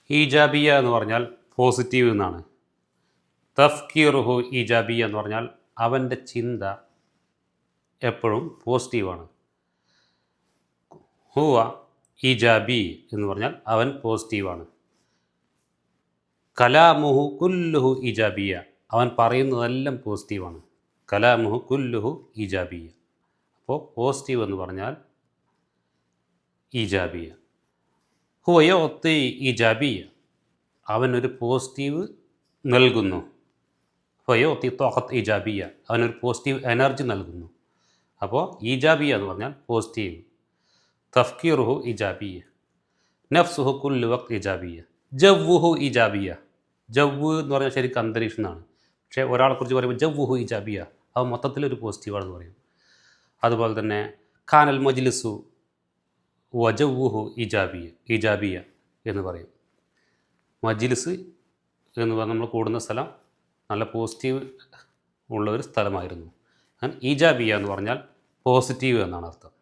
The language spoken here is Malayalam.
ഈജാബിയ എന്ന് പറഞ്ഞാൽ പോസിറ്റീവ് എന്നാണ്. തഫ്കീറുഹു ഈജാബിയ എന്ന് പറഞ്ഞാൽ അവൻ്റെ ചിന്ത എപ്പോഴും പോസിറ്റീവാണ്. ഹുവ ഈജാബി എന്ന് പറഞ്ഞാൽ അവൻ പോസിറ്റീവാണ്. കലാമുഹു കുല്ലുഹു ഈജാബിയ, അവൻ പറയുന്നതെല്ലാം പോസിറ്റീവാണ്. കലാമുഹു കുല്ലുഹു ഈജാബിയ. അപ്പോൾ പോസിറ്റീവ് എന്ന് പറഞ്ഞാൽ ഈജാബിയ. ഹുവയോ ഒത്തി ഈജാബിയ, അവനൊരു പോസിറ്റീവ് നൽകുന്നു. ഹുവയോ ഒത്തി തോഹത്ത് ഈജാബിയ, അവനൊരു പോസിറ്റീവ് എനർജി നൽകുന്നു. അപ്പോൾ ഈജാബിയ എന്ന് പറഞ്ഞാൽ പോസിറ്റീവ്. തഫ്കീറുഹു ഈജാബിയ, നഫ്സുഹു കുല്ലു വഖ്ത് ഈജാബിയ, ജവ്വുഹു ഈജാബിയ. ജവ്വ് എന്ന് പറഞ്ഞാൽ ശരിക്കും അന്തരീക്ഷം എന്നാണ്. പക്ഷേ ഒരാളെക്കുറിച്ച് പറയുമ്പോൾ ജവ്വുഹു ഈജാബിയ, അവൻ മൊത്തത്തിലൊരു പോസിറ്റീവാണെന്ന് പറയും. അതുപോലെ തന്നെ ഖാനൽ മജ്ലിസു വജവ്വുഹു ഈജാബിയ എന്ന് പറയും. മജ്ലിസ് എന്ന് പറഞ്ഞാൽ നമ്മൾ കൂടുന്ന സ്ഥലം നല്ല പോസിറ്റീവ് ഉള്ള ഒരു സ്ഥലമായിരുന്നു. ഈജാബിയ എന്ന് പറഞ്ഞാൽ പോസിറ്റീവ് എന്നാണ് അർത്ഥം.